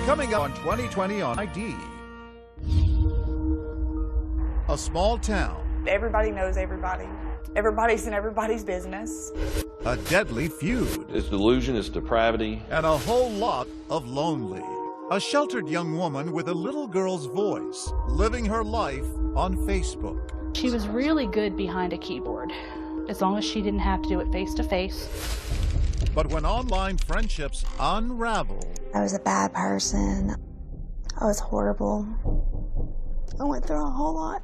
Coming up on 2020 on ID. A small town. Everybody knows everybody. Everybody's in everybody's business. A deadly feud. It's delusion, it's depravity. And a whole lot of lonely. A sheltered young woman with a little girl's voice, living her life on Facebook. She was really good behind a keyboard, as long as she didn't have to do it face to face. But when online friendships unravel... I was a bad person. I was horrible. I went through a whole lot.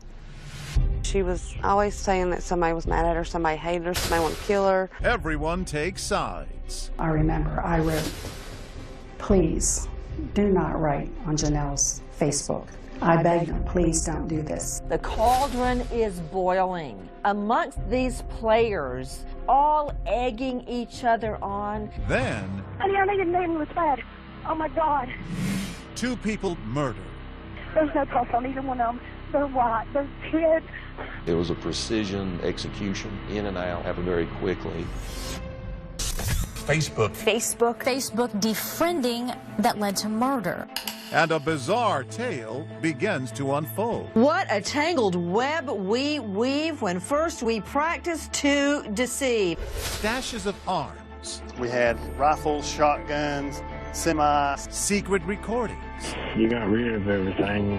She was always saying that somebody was mad at her, somebody hated her, somebody wanted to kill her. Everyone takes sides. I remember I wrote, "Please do not write on Janelle's Facebook. I beg you, please don't do this." The cauldron is boiling amongst these players, all egging each other on. Then... Honey, I need a nameless bed. Oh my God. 2 people murdered. There's no pulse on either one of them. They're white. They're kids. It was a precision execution, in and out, happened very quickly. Facebook defriending that led to murder. And a bizarre tale begins to unfold. What a tangled web we weave when first we practice to deceive. Stashes of arms. We had rifles, shotguns, semis. Secret recordings. You got rid of everything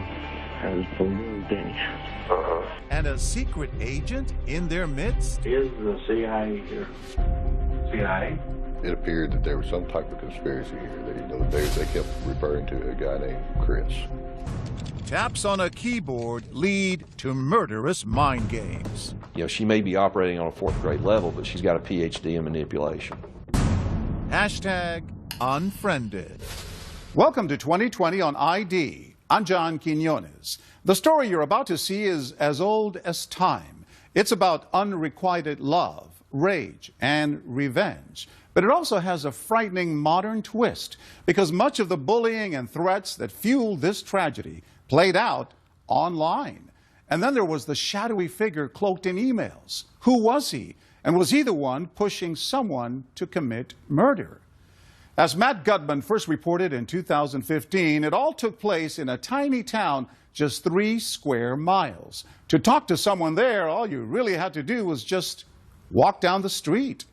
as for good, didn't you? And a secret agent in their midst. Is the CIA here? CIA? It appeared that there was some type of conspiracy here. They kept referring to a guy named Chris. Taps on a keyboard lead to murderous mind games. You know, she may be operating on a 4th grade level, but she's got a PhD in manipulation. Hashtag Unfriended. Welcome to 2020 on ID. I'm John Quinones. The story you're about to see is as old as time. It's about unrequited love, rage, and revenge. But it also has a frightening modern twist because much of the bullying and threats that fueled this tragedy played out online. And then there was the shadowy figure cloaked in emails. Who was he? And was he the one pushing someone to commit murder? As Matt Gutman first reported in 2015, it all took place in a tiny town just 3 square miles. To talk to someone there, all you really had to do was just walk down the street.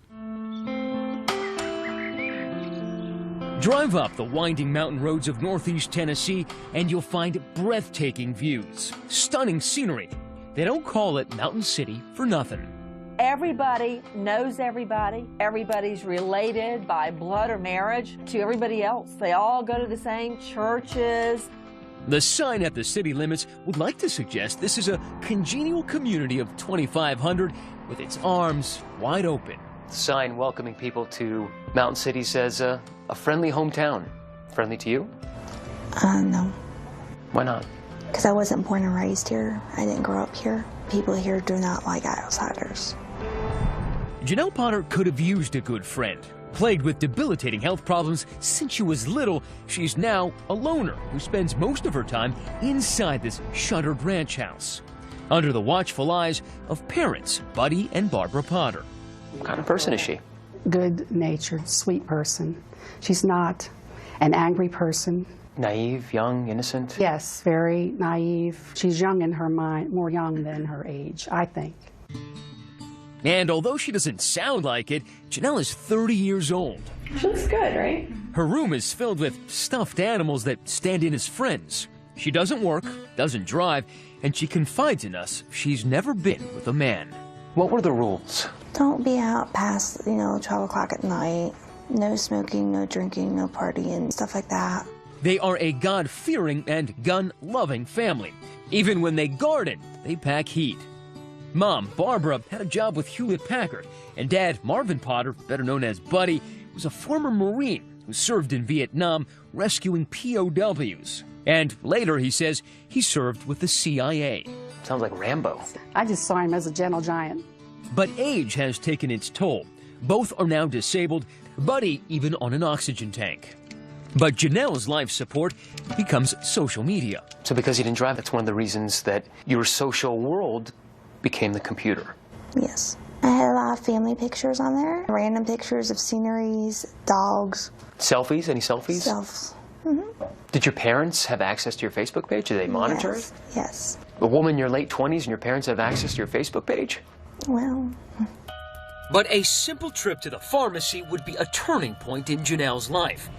Drive up the winding mountain roads of northeast Tennessee and you'll find breathtaking views, stunning scenery. They don't call it Mountain City for nothing. Everybody knows everybody. Everybody's related by blood or marriage to everybody else. They all go to the same churches. The sign at the city limits would like to suggest this is a congenial community of 2,500 with its arms wide open. The sign welcoming people to Mountain City says a friendly hometown. Friendly to you? No. Why not? Because I wasn't born and raised here. I didn't grow up here. People here do not like outsiders. Janelle Potter could have used a good friend. Plagued with debilitating health problems since she was little, she's now a loner who spends most of her time inside this shuttered ranch house, under the watchful eyes of parents Buddy and Barbara Potter. What kind of person is she? Good-natured, sweet person. She's not an angry person. Naive, young, innocent? Yes, very naive. She's young in her mind, more young than her age, I think. And although she doesn't sound like it, Janelle is 30 years old. She looks good, right? Her room is filled with stuffed animals that stand in as friends. She doesn't work, doesn't drive, and she confides in us she's never been with a man. What were the rules? Don't be out past, 12 o'clock at night. No smoking, no drinking, no partying, stuff like that. They are a God-fearing and gun-loving family. Even when they garden, they pack heat. Mom, Barbara, had a job with Hewlett-Packard, and Dad, Marvin Potter, better known as Buddy, was a former Marine who served in Vietnam rescuing POWs. And later, he says, he served with the CIA. Sounds like Rambo. I just saw him as a gentle giant. But age has taken its toll. Both are now disabled, Buddy even on an oxygen tank. But Janelle's life support becomes social media. So because you didn't drive, that's one of the reasons that your social world became the computer. Yes. I had a lot of family pictures on there. Random pictures of sceneries, dogs. Selfies? Any selfies? Mm-hmm. Did your parents have access to your Facebook page? Did they monitor it? Yes. A woman in your late 20s and your parents have access to your Facebook page? Well. But a simple trip to the pharmacy would be a turning point in Janelle's life.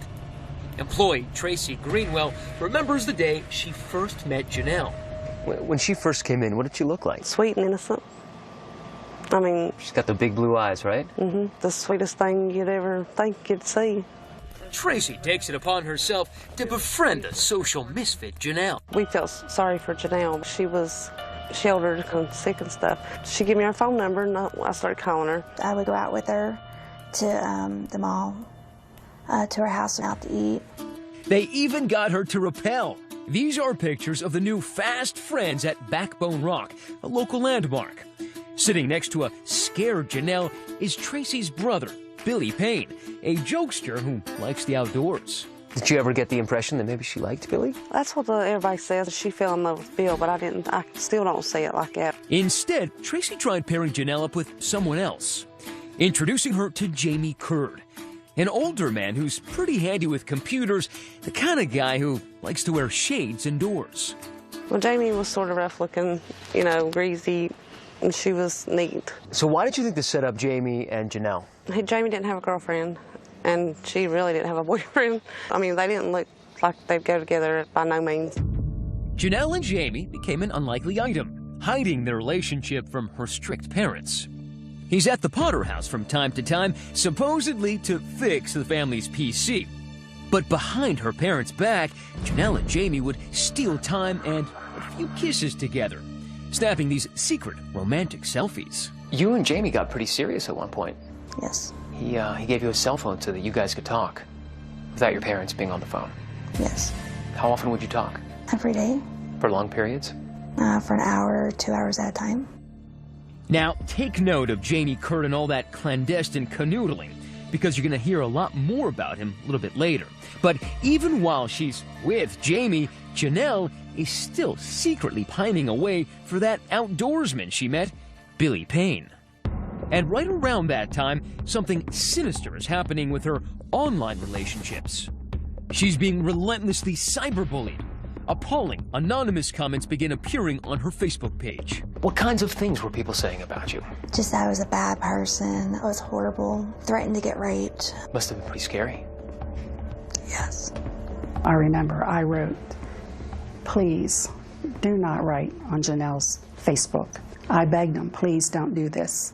Employee Tracy Greenwell remembers the day she first met Janelle. When she first came in, what did she look like? Sweet and innocent. I mean... She's got the big blue eyes, right? Mm-hmm. The sweetest thing you'd ever think you'd see. Tracy takes it upon herself to befriend the social misfit Janelle. We felt sorry for Janelle. She was sheltered and sick and stuff. She gave me her phone number, and I started calling her. I would go out with her to the mall, to her house and out to eat. They even got her to rappel. These are pictures of the new fast friends at Backbone Rock, a local landmark. Sitting next to a scared Janelle is Tracy's brother, Billy Payne, a jokester who likes the outdoors. Did you ever get the impression that maybe she liked Billy? That's what everybody says. She fell in love with Bill, but I still don't see it like that. Instead, Tracy tried pairing Janelle up with someone else, introducing her to Jamie Curd, an older man who's pretty handy with computers, the kind of guy who likes to wear shades indoors. Well, Jamie was sort of rough-looking, you know, greasy, and she was neat. So why did you think to set up Jamie and Janelle? Hey, Jamie didn't have a girlfriend, and she really didn't have a boyfriend. I mean, they didn't look like they'd go together by no means. Janelle and Jamie became an unlikely item, hiding their relationship from her strict parents. He's at the Potter house from time to time, supposedly to fix the family's PC. But behind her parents' back, Janelle and Jamie would steal time and a few kisses together, snapping these secret romantic selfies. You and Jamie got pretty serious at one point. Yes. He gave you a cell phone so that you guys could talk without your parents being on the phone. Yes. How often would you talk? Every day. For long periods? For an hour, 2 hours at a time. Now, take note of Jamie Curd and all that clandestine canoodling, because you're going to hear a lot more about him a little bit later. But even while she's with Jamie, Janelle is still secretly pining away for that outdoorsman she met, Billy Payne. And right around that time, something sinister is happening with her online relationships. She's being relentlessly cyberbullied. Appalling, anonymous comments begin appearing on her Facebook page. What kinds of things were people saying about you? Just that I was a bad person, I was horrible, threatened to get raped. Must have been pretty scary. Yes. I remember I wrote, "Please do not write on Janelle's Facebook. I begged them, please don't do this."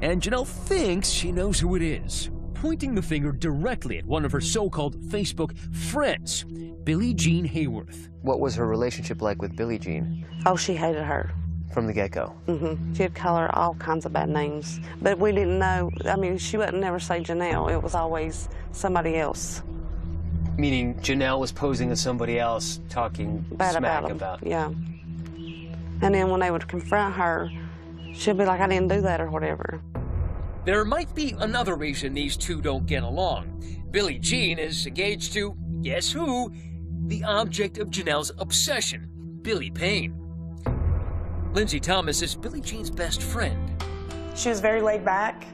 And Janelle thinks she knows who it is, pointing the finger directly at one of her so-called Facebook friends, Billie Jean Hayworth. What was her relationship like with Billie Jean? Oh, she hated her. From the get-go? Mm-hmm. She'd call her all kinds of bad names. But we didn't know, I mean, she wouldn't never say Janelle. It was always somebody else. Meaning Janelle was posing as somebody else, talking Bad smack about them. Yeah. And then when they would confront her, she'd be like, I didn't do that or whatever. There might be another reason these two don't get along. Billie Jean is engaged to, guess who? The object of Janelle's obsession, Billy Payne. Lindsay Thomas is Billie Jean's best friend. She was very laid back.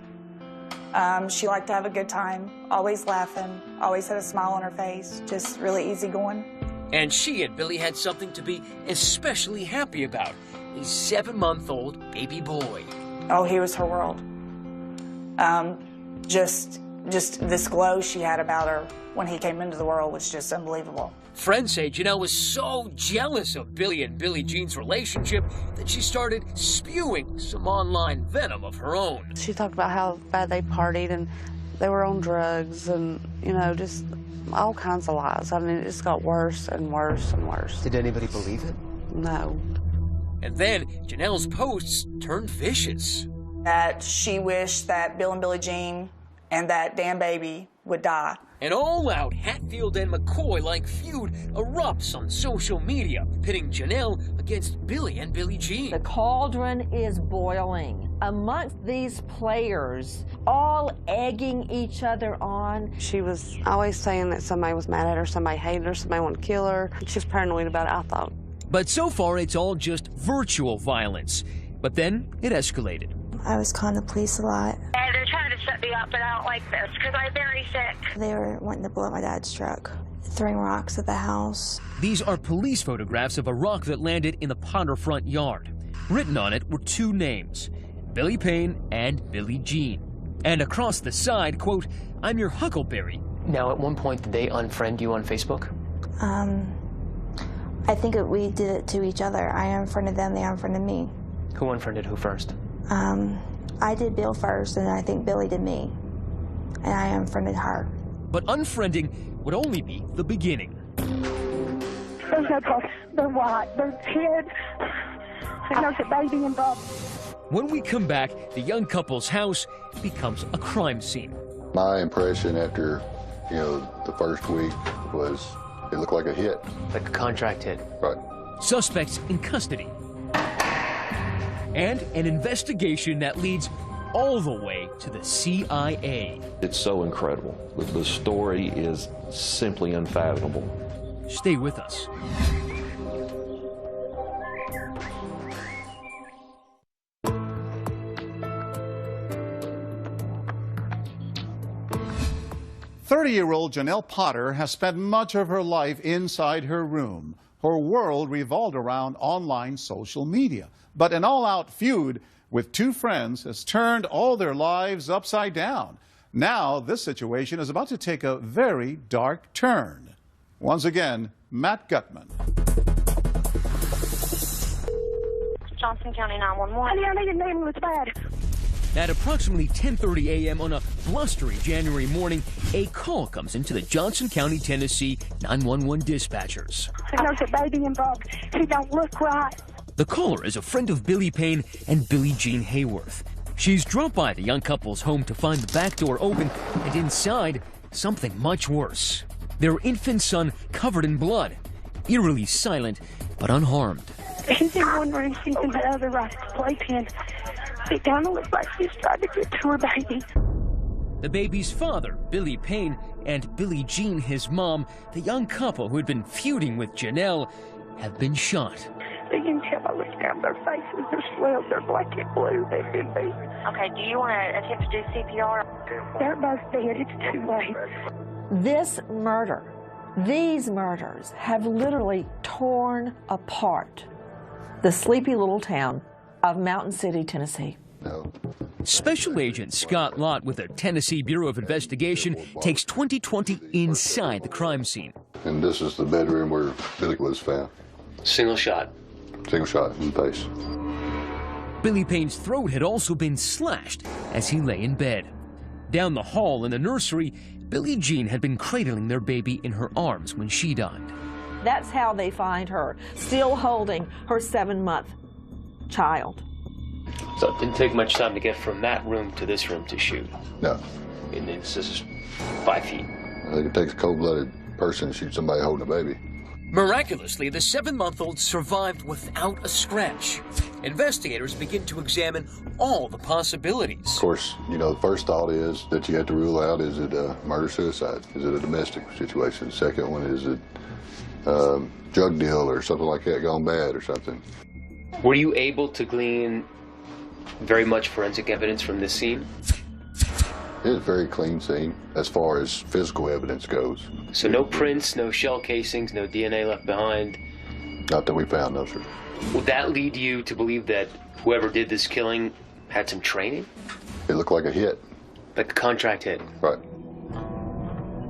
She liked to have a good time, always laughing, always had a smile on her face, just really easygoing. And she and Billy had something to be especially happy about, a 7-month-old baby boy. Oh, he was her world. Just this glow she had about her when he came into the world was just unbelievable. Friends say Janelle was so jealous of Billy and Billie Jean's relationship that she started spewing some online venom of her own. She talked about how bad they partied and they were on drugs and, you know, just all kinds of lies. I mean, it just got worse and worse and worse. Did anybody believe it? No. And then Janelle's posts turned vicious. That she wished that Bill and Billie Jean and that damn baby would die. An all-out Hatfield and McCoy-like feud erupts on social media, pitting Janelle against Billy and Billie Jean. The cauldron is boiling amongst these players, all egging each other on. She was always saying that somebody was mad at her, somebody hated her, somebody wanted to kill her. She was paranoid about it, I thought. But so far, it's all just virtual violence. But then it escalated. I was calling the police a lot. They're trying to be up and out like this because I'm very sick. They were wanting to blow up my dad's truck, throwing rocks at the house. These are police photographs of a rock that landed in the Potter front yard. Written on it were two names, Billy Payne and Billie Jean. And across the side, quote, "I'm your huckleberry." Now, at one point, did they unfriend you on Facebook? I think we did it to each other. I unfriended them, they unfriended me. Who unfriended who first? I did Bill first, and I think Billy did me. And I unfriended her. But unfriending would only be the beginning. There's no cause. They're white. They're kids. And there's a baby involved. When we come back, the young couple's house becomes a crime scene. My impression after, the first week was it looked like a hit. Like a contract hit. Right. Suspects in custody. And an investigation that leads all the way to the CIA. It's so incredible. The story is simply unfathomable. Stay with us. "30-year-old Janelle Potter has spent much of her life inside her room. Her world revolved around online social media. But an all-out feud with two friends has turned all their lives upside down. Now this situation is about to take a very dark turn. Once again, Matt Gutman. Johnson County 911. Honey, I need an ambulance bad. At approximately 10:30 a.m. on a blustery January morning, a call comes into the Johnson County, Tennessee 911 dispatchers. There's a baby involved. He don't look right. The caller is a friend of Billy Payne and Billie Jean Hayworth. She's dropped by the young couple's home to find the back door open, and inside, something much worse. Their infant son covered in blood, eerily silent but unharmed. He's in one room, she's in the other, right at the playpen. It kind of looks like she's trying to get to her baby. The baby's father, Billy Payne, and Billie Jean, his mom, the young couple who had been feuding with Janelle, have been shot. You can tell by looking down their faces, they're swelled, they're black and blue, they've been beat. Okay, do you want to attempt to do CPR? They're both dead, it's too late. This murder, these murders have literally torn apart the sleepy little town of Mountain City, Tennessee. No. Special Agent Scott Lott with the Tennessee Bureau of Investigation takes 2020 inside the crime scene. And this is the bedroom where Billy was found. Single shot. Single shot in the face. Billy Payne's throat had also been slashed as he lay in bed. Down the hall in the nursery, Billie Jean had been cradling their baby in her arms when she died. That's how they find her, still holding her 7-month child. So it didn't take much time to get from that room to this room to shoot. No. And this is 5 feet. I think it takes a cold-blooded person to shoot somebody holding a baby. Miraculously, the 7-month-old survived without a scratch. Investigators begin to examine all the possibilities. Of course, the first thought is that you have to rule out, is it a murder-suicide? Is it a domestic situation? The second one, is it drug deal or something like that gone bad or something? Were you able to glean very much forensic evidence from this scene? It's a very clean scene as far as physical evidence goes. So no prints, no shell casings, no DNA left behind? Not that we found, no, sir. Would that lead you to believe that whoever did this killing had some training? It looked like a hit. Like a contract hit? Right.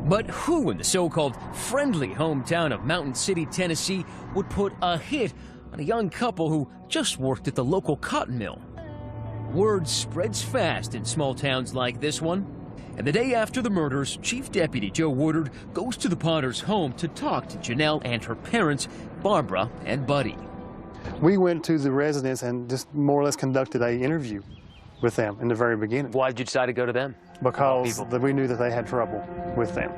But who in the so-called friendly hometown of Mountain City, Tennessee, would put a hit on a young couple who just worked at the local cotton mill? Word spreads fast in small towns like this one. And the day after the murders, Chief Deputy Joe Woodard goes to the Potters' home to talk to Janelle and her parents, Barbara and Buddy. We went to the residence and just more or less conducted an interview with them in the very beginning. Why did you decide to go to them? Because we knew that they had trouble with them.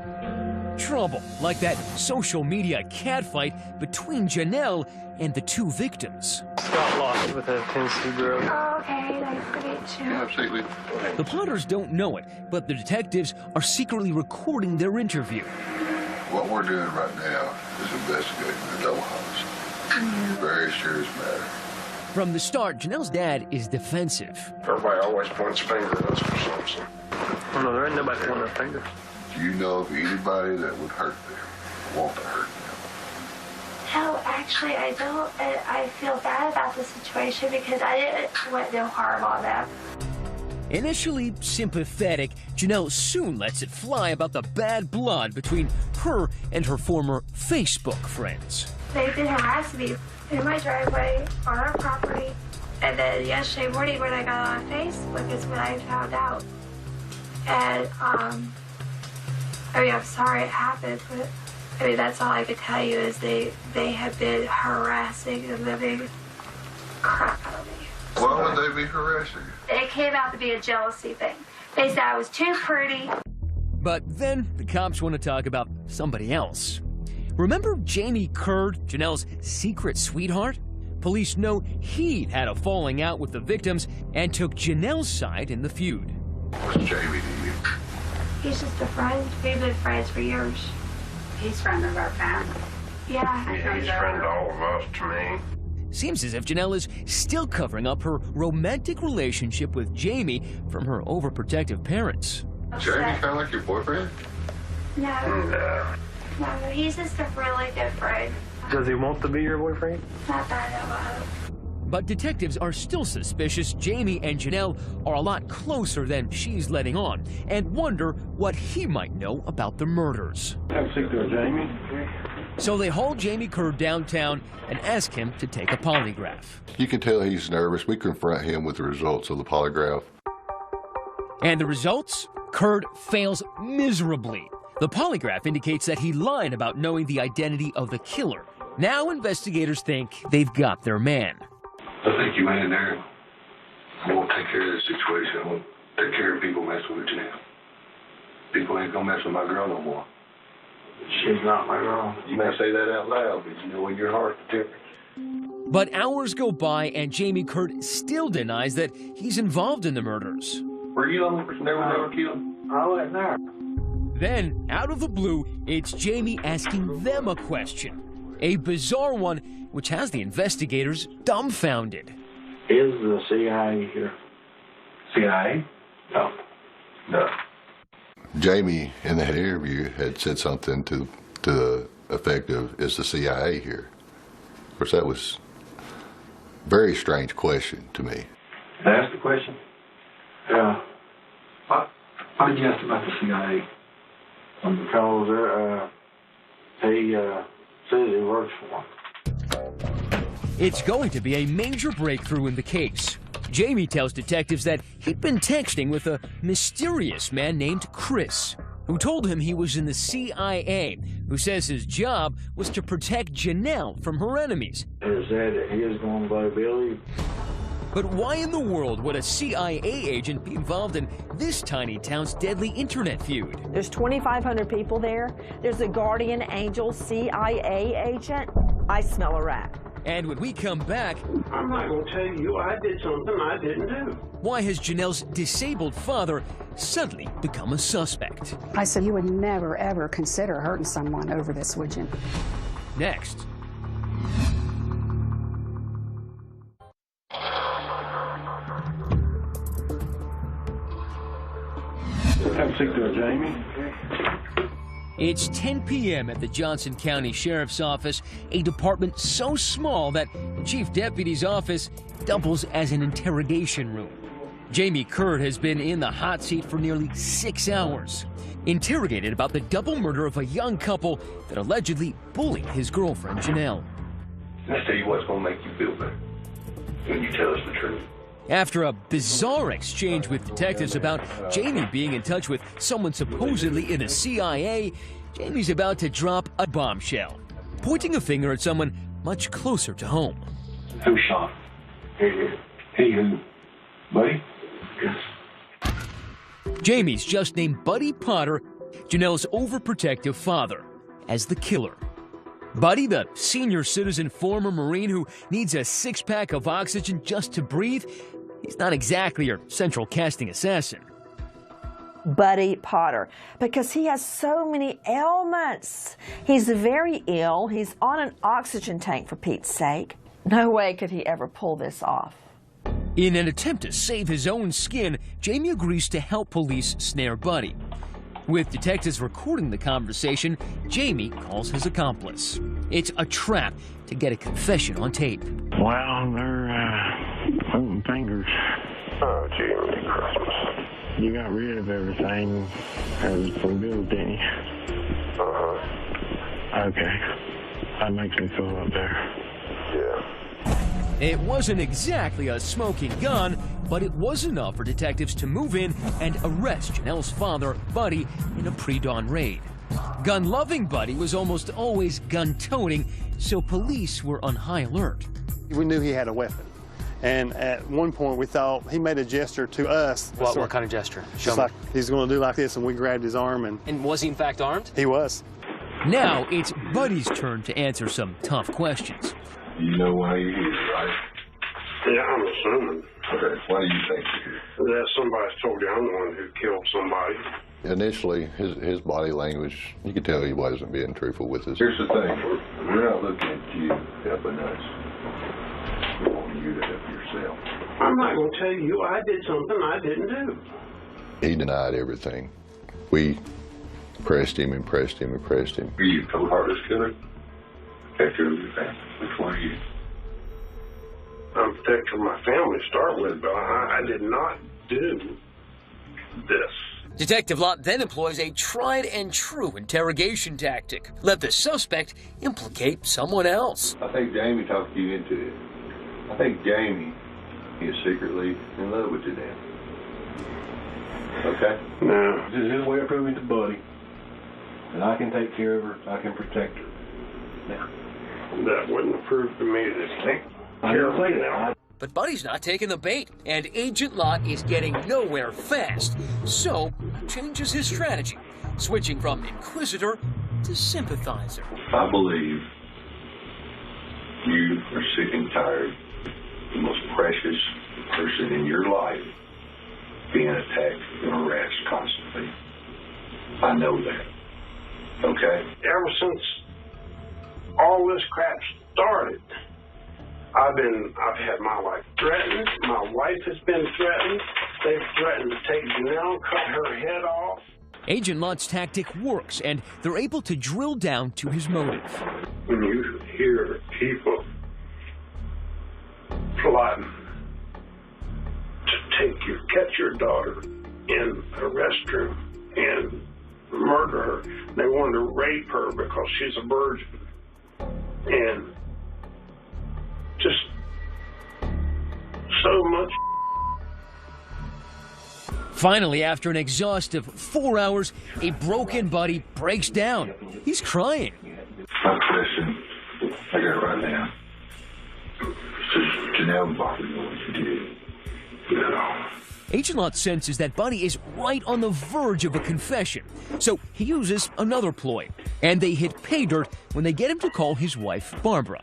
Trouble, like that social media catfight between Janelle and the two victims. Got lost with a Tennessee girl. Oh, okay, nice to meet you. Absolutely. The Potters don't know it, but the detectives are secretly recording their interview. What we're doing right now is investigating the double homicide. Very serious matter. From the start, Janelle's dad is defensive. Everybody always points fingers at us for something. Oh, no, there ain't nobody pulling their finger. Do you know of anybody that would hurt them, want to hurt them? No, actually, I don't. I feel bad about the situation because I didn't want no harm on them. Initially sympathetic, Janelle soon lets it fly about the bad blood between her and her former Facebook friends. They've been harassing me in my driveway, on our property. And then yesterday morning when I got on Facebook is when I found out. And, I mean, I'm sorry it happened, but, I mean, that's all I can tell you is they have been harassing the living crap out of me. Why would they be harassing you? It came out to be a jealousy thing. They said I was too pretty. But then the cops want to talk about somebody else. Remember Jamie Curd, Janelle's secret sweetheart? Police know he'd had a falling out with the victims and took Janelle's side in the feud. What's Jamie to you? He's just a friend. We've been friends for years. He's friend of our family. Yeah. He's friend of all of us to me. Seems as if Janelle is still covering up her romantic relationship with Jamie from her overprotective parents. Jamie kind of like your boyfriend? No. No, he's just a really good friend. Does he want to be your boyfriend? Not that I know of. But detectives are still suspicious Jamie and Janelle are a lot closer than she's letting on and wonder what he might know about the murders. I'm sick there, Jamie. So they haul Jamie Curd downtown and ask him to take a polygraph. You can tell he's nervous. We confront him with the results of the polygraph. And the results? Curd fails miserably. The polygraph indicates that he lied about knowing the identity of the killer. Now investigators think they've got their man. I think you went in there and won't take care of the situation. I won't take care of people messing with you now. People ain't gonna mess with my girl no more. She's not my girl. You may say that out loud, but you know in your heart the difference. But hours go by and Jamie Curd still denies that he's involved in the murders. Were you the only person that was ever killed? I wasn't there. Then, out of the blue, it's Jamie asking them a question. A bizarre one, which has the investigators dumbfounded. Is the CIA here? CIA? No. No. Jamie, in that interview, had said something to the effect of, is the CIA here? Of course, that was a very strange question to me. Can I ask the question? Yeah. Why did you ask about the CIA? Because he says he works for him. It's going to be a major breakthrough in the case. Jamie tells detectives that he'd been texting with a mysterious man named Chris, who told him he was in the CIA, who says his job was to protect Janelle from her enemies. Is that he is going by Billy? But why in the world would a CIA agent be involved in this tiny town's deadly internet feud? There's 2,500 people there. There's a guardian angel CIA agent. I smell a rat. And when we come back, I'm not going to tell you I did something I didn't do. Why has Janelle's disabled father suddenly become a suspect? I said, you would never, ever consider hurting someone over this, would you? Next. I'm sick there, Jamie. It's 10 p.m. at the Johnson County Sheriff's Office, a department so small that the Chief Deputy's office doubles as an interrogation room. Jamie Curd has been in the hot seat for nearly 6 hours, interrogated about the double murder of a young couple that allegedly bullied his girlfriend, Janelle. Let's tell you what's going to make you feel better when you tell us the truth. After a bizarre exchange with detectives about Jamie being in touch with someone supposedly in the CIA, Jamie's about to drop a bombshell, pointing a finger at someone much closer to home. Who shot him? He who? Buddy? Yes. Jamie's just named Buddy Potter, Janelle's overprotective father, as the killer. Buddy, the senior citizen former Marine who needs a 6-pack of oxygen just to breathe, he's not exactly your central casting assassin. Buddy Potter, because he has so many ailments. He's very ill. He's on an oxygen tank, for Pete's sake. No way could he ever pull this off. In an attempt to save his own skin, Jamie agrees to help police snare Buddy. With detectives recording the conversation, Jamie calls his accomplice. It's a trap to get a confession on tape. Well, they're pointing fingers. Oh, gee, Merry Christmas. You got rid of everything as from bills, didn't you? Uh-huh. Okay. That makes me feel up there. Yeah. It wasn't exactly a smoking gun, but it was enough for detectives to move in and arrest Janelle's father, Buddy, in a pre-dawn raid. Gun-loving Buddy was almost always gun-toting, so police were on high alert. We knew he had a weapon, and at one point we thought he made a gesture to us. What kind of gesture? Just like he's going to do like this, and we grabbed his arm. And was he in fact armed? He was. Now it's Buddy's turn to answer some tough questions. You know why you're here, right? Yeah, I'm assuming. Okay, why do you think you're here? That somebody's told you I'm the one who killed somebody. Initially, his body language, you could tell he wasn't being truthful with us. Here's the thing, we're not looking at you helping us. We want you to help yourself. I'm not going to tell you I did something I didn't do. He denied everything. We pressed him and pressed him and pressed him. Are you a cold-hearted killer? Protector of your family. Which one are you? I'm protecting my family to start with, but I did not do this. Detective Lott then employs a tried-and-true interrogation tactic. Let the suspect implicate someone else. I think Jamie talked you into it. I think Jamie is secretly in love with you now. Okay? No. This is his way of proving to Buddy that I can take care of her, I can protect her. Now. That wouldn't have proved to me that I didn't say that. But Buddy's not taking the bait, and Agent Lott is getting nowhere fast, so changes his strategy, switching from inquisitor to sympathizer. I believe you are sick and tired of the most precious person in your life being attacked and harassed constantly. I know that. Okay? Ever since all this crap started, I've had my life threatened. My wife has been threatened. They've threatened to take Janelle, cut her head off. Agent Lott's tactic works, and they're able to drill down to his motive. When you hear people plotting to catch your daughter in a restroom and murder her, they wanted to rape her because she's a virgin. And just so much. Finally, after an exhaustive 4 hours, a broken Buddy breaks down. He's crying. Listen, I got it right now. Janelle bothered me what you did. No. Agent Lott senses that Buddy is right on the verge of a confession, so he uses another ploy, and they hit pay dirt when they get him to call his wife, Barbara.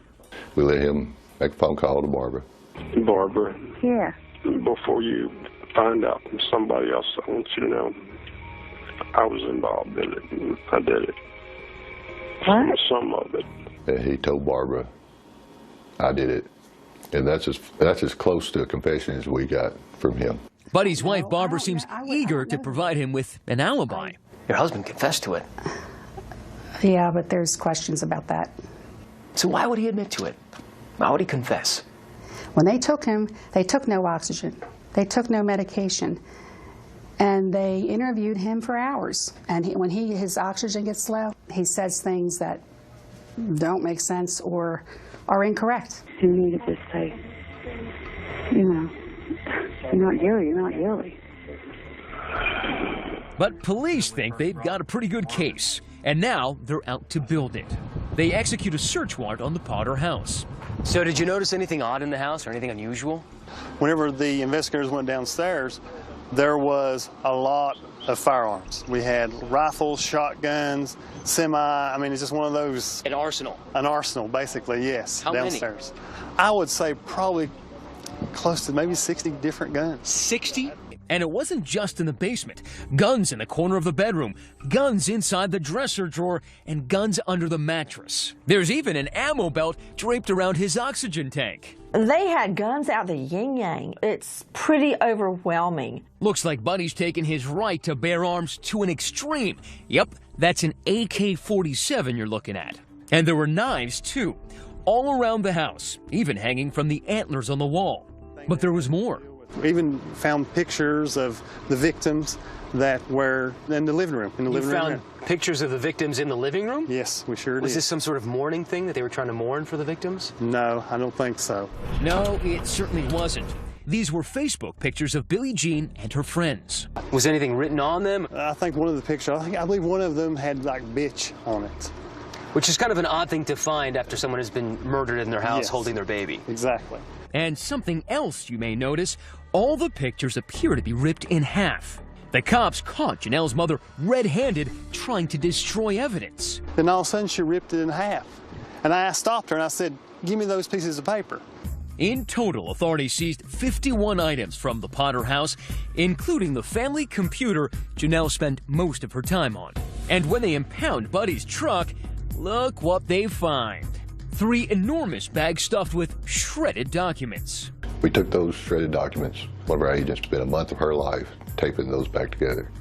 We let him make a phone call to Barbara. Barbara. Yeah. Before you find out from somebody else, I want you to know I was involved in it. And I did it. What? Some of it. And he told Barbara, I did it. And that's as close to a confession as we got from him. Buddy's wife, Barbara, seems eager to provide him with an alibi. Your husband confessed to it. Yeah, but there's questions about that. So why would he admit to it? Why would he confess? When they took him, they took no oxygen. They took no medication. And they interviewed him for hours. And when his oxygen gets low, he says things that don't make sense or are incorrect. You need to just say, you know, you're not guilty. But police think they've got a pretty good case, and now they're out to build it. They execute a search warrant on the Potter house. So did you notice anything odd in the house or anything unusual? Whenever the investigators went downstairs, there was a lot of firearms. We had rifles, shotguns, I mean, it's just one of those. An arsenal? An arsenal, basically, yes. How downstairs. Many? I would say probably close to maybe 60 different guns. 60? And it wasn't just in the basement. Guns in the corner of the bedroom, guns inside the dresser drawer, and guns under the mattress. There's even an ammo belt draped around his oxygen tank. They had guns out the yin-yang. It's pretty overwhelming. Looks like Buddy's taken his right to bear arms to an extreme. Yep, that's an AK-47 you're looking at. And there were knives, too, all around the house, even hanging from the antlers on the wall. But there was more. We even found pictures of the victims that were in the living room. You found pictures of the victims in the living room? Yes, we sure did. Was this some sort of mourning thing that they were trying to mourn for the victims? No, I don't think so. No, it certainly wasn't. These were Facebook pictures of Billie Jean and her friends. Was anything written on them? I think one of the pictures, I believe one of them had like bitch on it. Which is kind of an odd thing to find after someone has been murdered in their house holding their baby. Exactly. And something else you may notice, all the pictures appear to be ripped in half. The cops caught Janelle's mother red-handed trying to destroy evidence. Then all of a sudden she ripped it in half. And I stopped her and I said, give me those pieces of paper. In total, authorities seized 51 items from the Potter house, including the family computer Janelle spent most of her time on. And when they impound Buddy's truck, look what they find. 3 enormous bags stuffed with shredded documents. We took those shredded documents. One of our agents spent a month of her life taping those back together.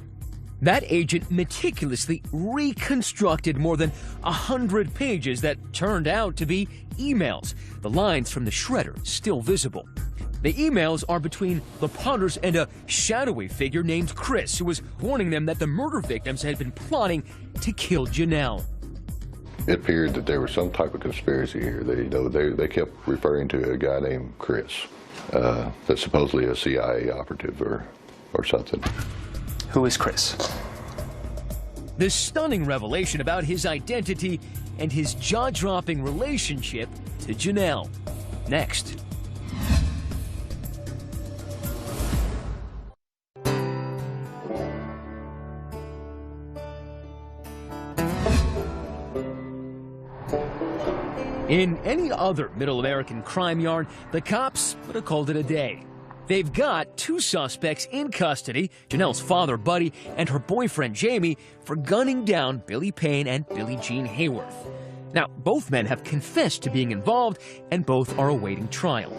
That agent meticulously reconstructed more than 100 pages that turned out to be emails, the lines from the shredder still visible. The emails are between the Potters and a shadowy figure named Chris, who was warning them that the murder victims had been plotting to kill Janelle. It appeared that there was some type of conspiracy here. They kept referring to a guy named Chris, that's supposedly a CIA operative or something. Who is Chris? This stunning revelation about his identity and his jaw-dropping relationship to Janelle. Next. In any other Middle American crime yarn, the cops would have called it a day. They've got 2 suspects in custody, Janelle's father, Buddy, and her boyfriend, Jamie, for gunning down Billy Payne and Billie Jean Hayworth. Now, both men have confessed to being involved, and both are awaiting trial.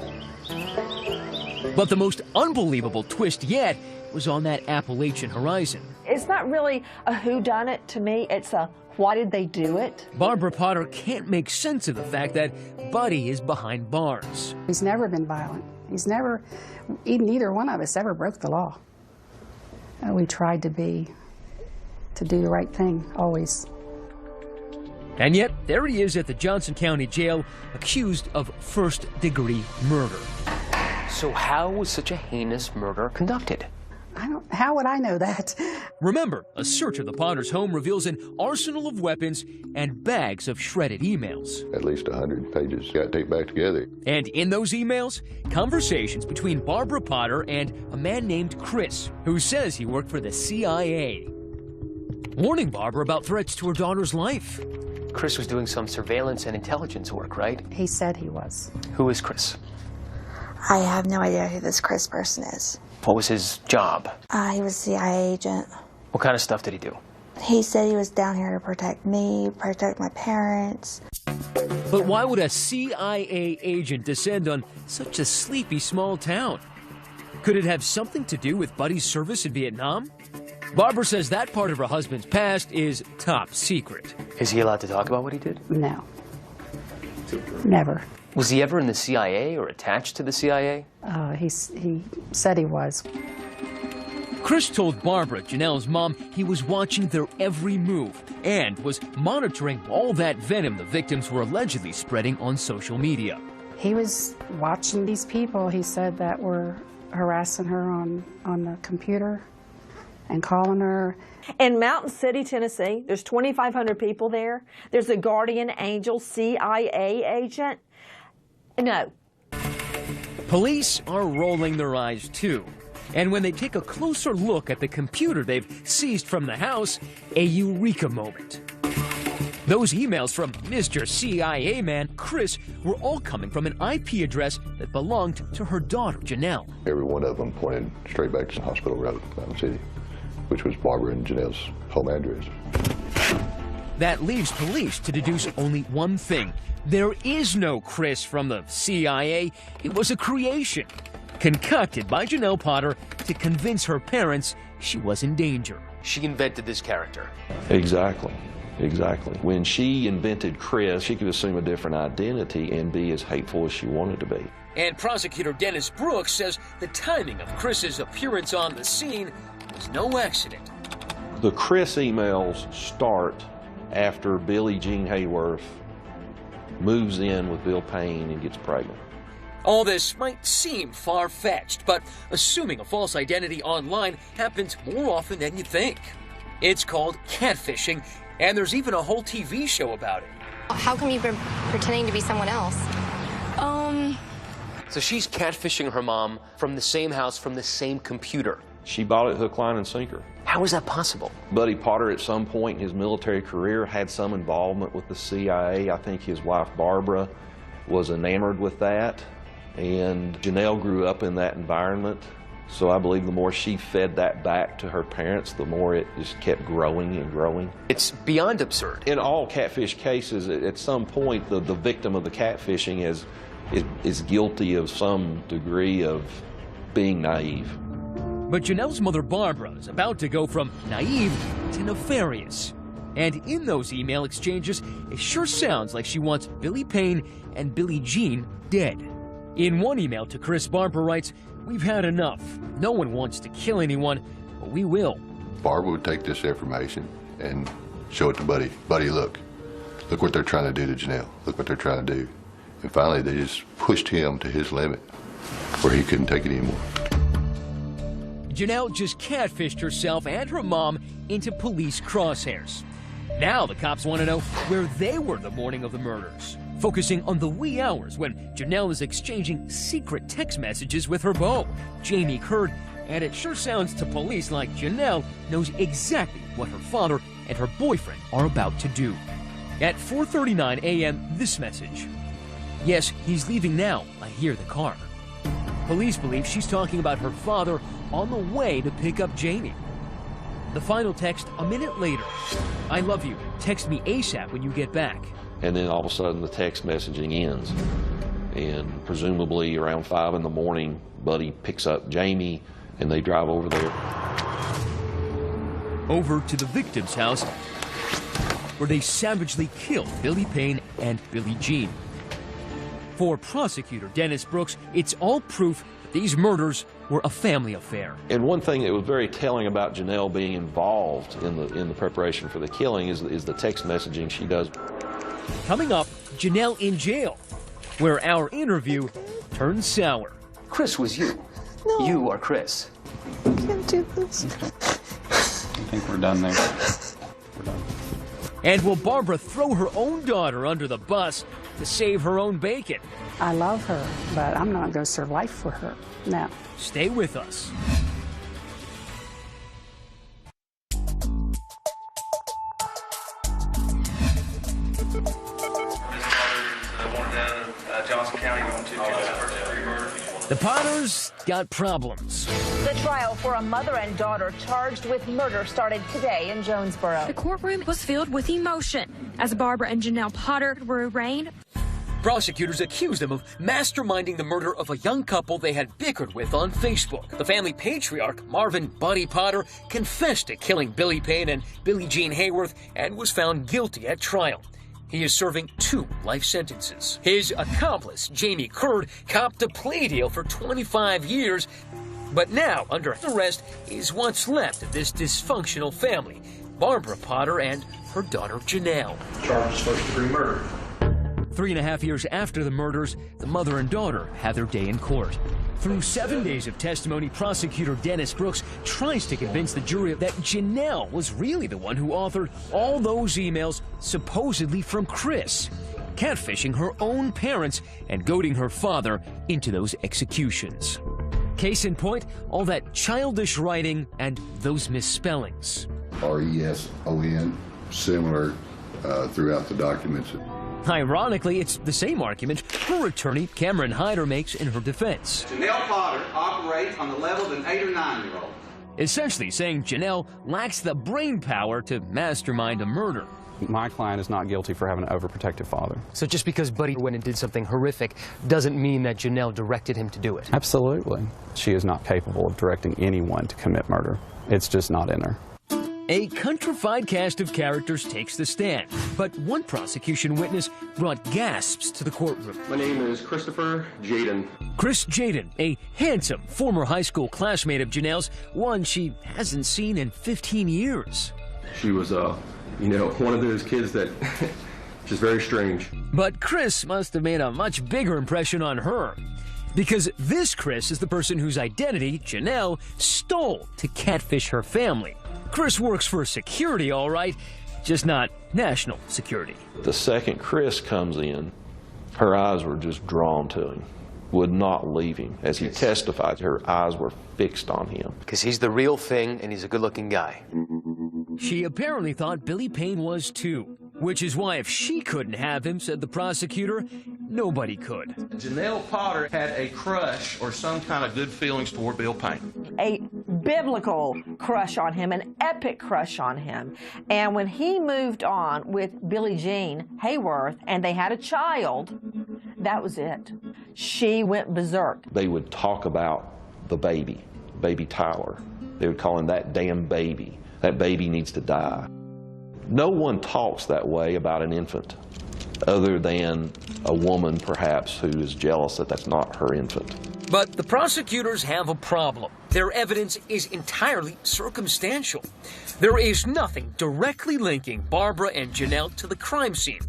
But the most unbelievable twist yet was on that Appalachian horizon. It's not really a whodunit to me, it's a why did they do it? Barbara Potter can't make sense of the fact that Buddy is behind bars. He's never been violent. Neither one of us ever broke the law. We tried to do the right thing, always. And yet, there he is at the Johnson County Jail, accused of first-degree murder. So how was such a heinous murder conducted? How would I know that? Remember, a search of the Potter's home reveals an arsenal of weapons and bags of shredded emails. At least 100 pages got taped back together. And in those emails, conversations between Barbara Potter and a man named Chris, who says he worked for the CIA, warning Barbara about threats to her daughter's life. Chris was doing some surveillance and intelligence work, right? He said he was. Who is Chris? I have no idea who this Chris person is. What was his job? He was a CIA agent. What kind of stuff did he do? He said he was down here to protect me, protect my parents. But why would a CIA agent descend on such a sleepy small town? Could it have something to do with Buddy's service in Vietnam? Barbara says that part of her husband's past is top secret. Is he allowed to talk about what he did? No. Never. Was he ever in the CIA or attached to the CIA? He said he was. Chris told Barbara, Janelle's mom, he was watching their every move and was monitoring all that venom the victims were allegedly spreading on social media. He was watching these people, he said, that were harassing her on the computer and calling her. In Mountain City, Tennessee, there's 2,500 people there. There's a guardian angel CIA agent. No. Police are rolling their eyes too. And when they take a closer look at the computer they've seized from the house, a eureka moment. Those emails from Mr. CIA man Chris were all coming from an IP address that belonged to her daughter, Janelle. Every one of them pointed straight back to Hospital Road, Mountain City, which was Barbara and Janelle's home address. That leaves police to deduce only one thing. There is no Chris from the CIA. It was a creation, concocted by Janelle Potter to convince her parents she was in danger. She invented this character. Exactly. Exactly. When she invented Chris, she could assume a different identity and be as hateful as she wanted to be. And prosecutor Dennis Brooks says the timing of Chris's appearance on the scene was no accident. The Chris emails start after Billie Jean Hayworth moves in with Bill Payne and gets pregnant. All this might seem far-fetched, but assuming a false identity online happens more often than you think. It's called catfishing, and there's even a whole TV show about it. How come you've been pretending to be someone else? So she's catfishing her mom from the same house, from the same computer. She bought it hook, line, and sinker. How is that possible? Buddy Potter, at some point in his military career, had some involvement with the CIA. I think his wife, Barbara, was enamored with that. And Janelle grew up in that environment. So I believe the more she fed that back to her parents, the more it just kept growing and growing. It's beyond absurd. In all catfish cases, at some point, the victim of the catfishing is guilty of some degree of being naive. But Janelle's mother, Barbara, is about to go from naive to nefarious. And in those email exchanges, it sure sounds like she wants Billy Payne and Billie Jean dead. In one email to Chris, Barbara writes, "We've had enough. No one wants to kill anyone, but we will." Barbara would take this information and show it to Buddy. Buddy, look what they're trying to do to Janelle. Look what they're trying to do. And finally, they just pushed him to his limit where he couldn't take it anymore. Janelle just catfished herself and her mom into police crosshairs. Now the cops want to know where they were the morning of the murders, focusing on the wee hours when Janelle is exchanging secret text messages with her beau, Jamie Curd, and it sure sounds to police like Janelle knows exactly what her father and her boyfriend are about to do. At 4:39 a.m., this message. "Yes, he's leaving now. I hear the car." Police believe she's talking about her father on the way to pick up Jamie. The final text a minute later. "I love you. Text me ASAP when you get back." And then all of a sudden the text messaging ends. And presumably around 5 in the morning, Buddy picks up Jamie and they drive over there. Over to the victim's house where they savagely kill Billy Payne and Billie Jean. For prosecutor Dennis Brooks, it's all proof that these murders were a family affair. And one thing that was very telling about Janelle being involved in the preparation for the killing is the text messaging she does. Coming up, Janelle in jail, where our interview turns sour. Chris was you. No. You are Chris. I can't do this. I think we're done there. We're done. And will Barbara throw her own daughter under the bus to save her own bacon? I love her, but I'm not going to serve life for her. No. Stay with us. The Potters got problems. The trial for a mother and daughter charged with murder started today in Jonesboro. The courtroom was filled with emotion as Barbara and Janelle Potter were arraigned. Prosecutors accused them of masterminding the murder of a young couple they had bickered with on Facebook. The family patriarch, Marvin Buddy Potter, confessed to killing Billy Payne and Billie Jean Hayworth and was found guilty at trial. He is serving 2 life sentences. His accomplice, Jamie Curd, copped a plea deal for 25 years, but now under arrest is what's left of this dysfunctional family, Barbara Potter and her daughter Janelle. Charged first-degree murder. 3.5 years after the murders, the mother and daughter had their day in court. Through 7 days of testimony, prosecutor Dennis Brooks tries to convince the jury that Janelle was really the one who authored all those emails supposedly from Chris, catfishing her own parents and goading her father into those executions. Case in point, all that childish writing and those misspellings. RESON, similar throughout the documents. Ironically, it's the same argument her attorney, Cameron Hyder, makes in her defense. Janelle Potter operates on the level of an 8 or 9-year-old. Essentially saying Janelle lacks the brain power to mastermind a murder. My client is not guilty for having an overprotective father. So just because Buddy went and did something horrific doesn't mean that Janelle directed him to do it? Absolutely. She is not capable of directing anyone to commit murder. It's just not in her. A countrified cast of characters takes the stand, but one prosecution witness brought gasps to the courtroom. My name is Christopher Jaden. Chris Jaden, a handsome former high school classmate of Janelle's, one she hasn't seen in 15 years. She was, one of those kids that just very strange. But Chris must have made a much bigger impression on her, because this Chris is the person whose identity Janelle stole to catfish her family. Chris works for security, all right, just not national security. The second Chris comes in, her eyes were just drawn to him, would not leave him. As he testified, her eyes were fixed on him. Because he's the real thing and he's a good-looking guy. She apparently thought Billy Payne was too, which is why if she couldn't have him, said the prosecutor, nobody could. Janelle Potter had a crush or some kind of good feelings toward Bill Payne. A biblical crush on him, an epic crush on him. And when he moved on with Billie Jean Hayworth and they had a child, that was it. She went berserk. They would talk about the baby Tyler. They would call him that damn baby. That baby needs to die. No one talks that way about an infant, other than a woman, perhaps, who is jealous that that's not her infant. But the prosecutors have a problem. Their evidence is entirely circumstantial. There is nothing directly linking Barbara and Janelle to the crime scene.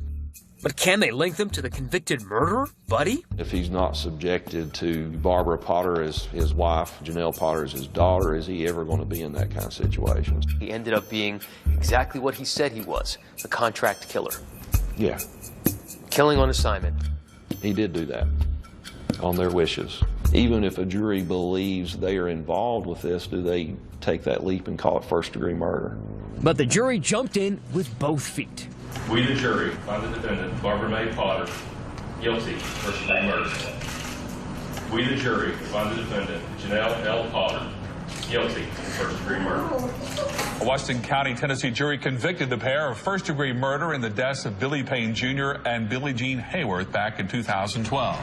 But can they link them to the convicted murderer, Buddy? If he's not subjected to Barbara Potter as his wife, Janelle Potter as his daughter, is he ever going to be in that kind of situation? He ended up being exactly what he said he was, a contract killer. Yeah. Killing on assignment. He did do that, on their wishes. Even if a jury believes they are involved with this, do they take that leap and call it first-degree murder? But the jury jumped in with both feet. We, the jury, find the defendant, Barbara Mae Potter, guilty of first-degree murder. We, the jury, find the defendant, Janelle L. Potter, guilty of first-degree murder. A Washington County, Tennessee jury convicted the pair of first-degree murder in the deaths of Billy Payne Jr. and Billie Jean Hayworth back in 2012.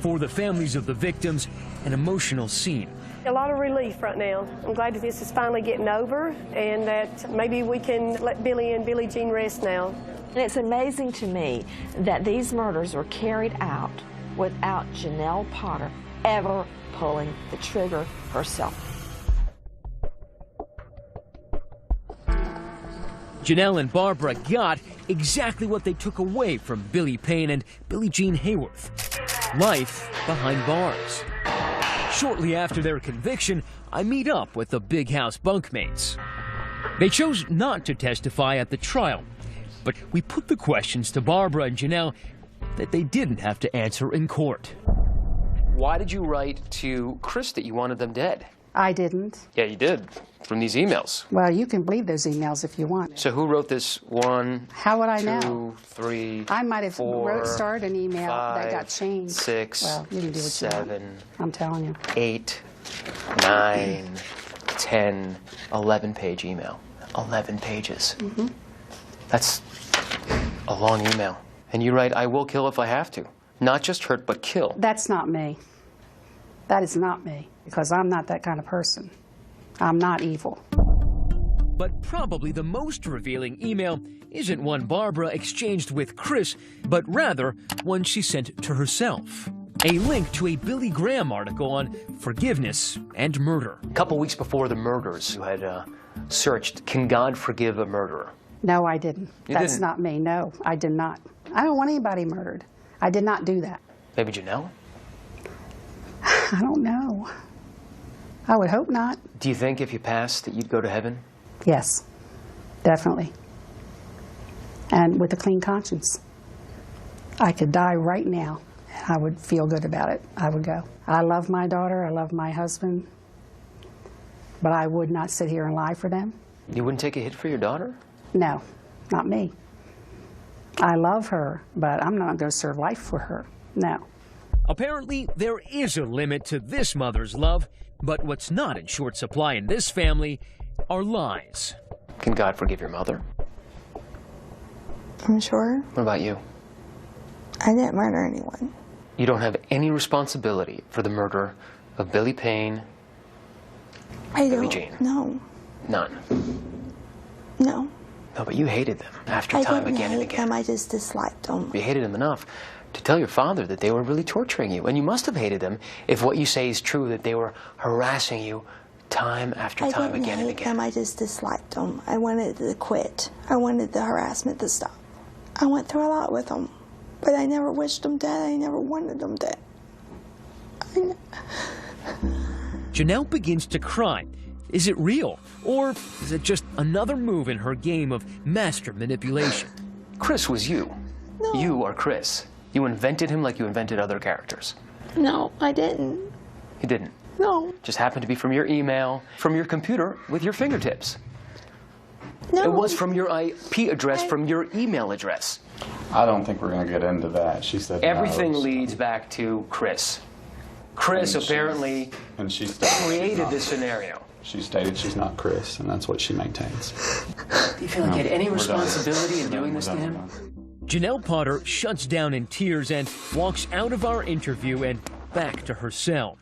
For the families of the victims, an emotional scene. A lot of relief right now. I'm glad that this is finally getting over and that maybe we can let Billy and Billie Jean rest now. And it's amazing to me that these murders were carried out without Janelle Potter ever pulling the trigger herself. Janelle and Barbara got exactly what they took away from Billy Payne and Billie Jean Hayworth: life behind bars. Shortly after their conviction, I meet up with the Big House bunkmates. They chose not to testify at the trial, but we put the questions to Barbara and Janelle that they didn't have to answer in court. Why did you write to Chris that you wanted them dead? I didn't. Yeah, you did, from these emails. Well, you can believe those emails if you want. So who wrote this? 1, How would I 2, know? 3, I might have 4, started an email 5, that got changed. 6, well, you can do what 7, you want. I'm telling you. 8, 9, 10, 11-page email. 11 pages. Mm-hmm. That's a long email. And you write, I will kill if I have to. Not just hurt, but kill. That's not me. That is not me, because I'm not that kind of person. I'm not evil. But probably the most revealing email isn't one Barbara exchanged with Chris, but rather one she sent to herself. A link to a Billy Graham article on forgiveness and murder. A couple weeks before the murders, you had searched, can God forgive a murderer? No, I didn't. That's not me. No, I did not. I don't want anybody murdered. I did not do that. Maybe Janelle? I don't know. I would hope not. Do you think if you passed that you'd go to heaven? Yes, definitely. And with a clean conscience. I could die right now, and I would feel good about it. I would go. I love my daughter. I love my husband. But I would not sit here and lie for them. You wouldn't take a hit for your daughter? No, not me. I love her, but I'm not going to serve life for her. No. Apparently, there is a limit to this mother's love, but what's not in short supply in this family are lies. Can God forgive your mother? I'm sure. What about you? I didn't murder anyone. You don't have any responsibility for the murder of Billy Payne, Billie Jean? No. None? No. No, but you hated them after I time didn't again and hate again. them, I just disliked them. You hated them enough to tell your father that they were really torturing you. And you must have hated them if what you say is true, that they were harassing you time after time again and again. Them, I just disliked them. I wanted to quit. I wanted the harassment to stop. I went through a lot with them, but I never wished them dead. I never wanted them dead. Janelle begins to cry. Is it real, or is it just another move in her game of master manipulation? Chris was you. No. You are Chris. You invented him like you invented other characters. No, I didn't. You didn't. No. Just happened to be from your email, from your computer with your fingertips. No. It was from your IP address, from your email address. I don't think we're going to get into that. She said everything no, leads back to Chris. Chris apparently created this scenario. She stated she's not Chris, and that's what she maintains. Do you feel like you had any responsibility in doing this to him? Janelle Potter shuts down in tears and walks out of our interview and back to her cell.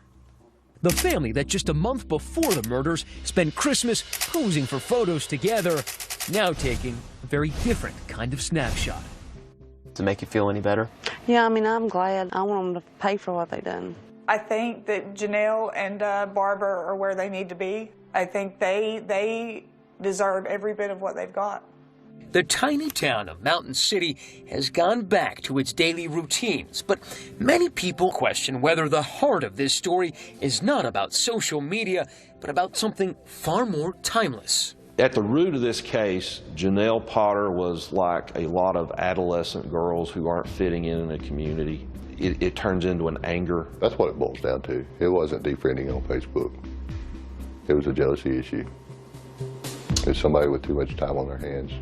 The family that just a month before the murders spent Christmas posing for photos together, now taking a very different kind of snapshot. Does it make you feel any better? Yeah, I mean, I'm glad. I want them to pay for what they done. I think that Janelle and Barbara are where they need to be. I think they deserve every bit of what they've got. The tiny town of Mountain City has gone back to its daily routines, but many people question whether the heart of this story is not about social media, but about something far more timeless. At the root of this case, Janelle Potter was like a lot of adolescent girls who aren't fitting in a community. It turns into an anger. That's what it boils down to. It wasn't defriending on Facebook. It was a jealousy issue. It's somebody with too much time on their hands.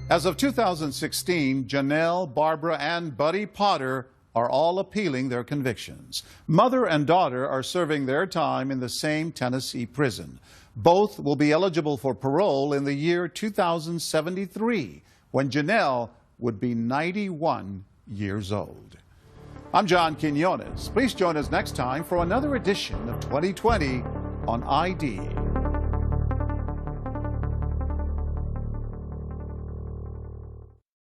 As of 2016, Janelle, Barbara, and Buddy Potter are all appealing their convictions. Mother and daughter are serving their time in the same Tennessee prison. Both will be eligible for parole in the year 2073, when Janelle would be 91 years old. I'm John Quinones. Please join us next time for another edition of 2020 on ID.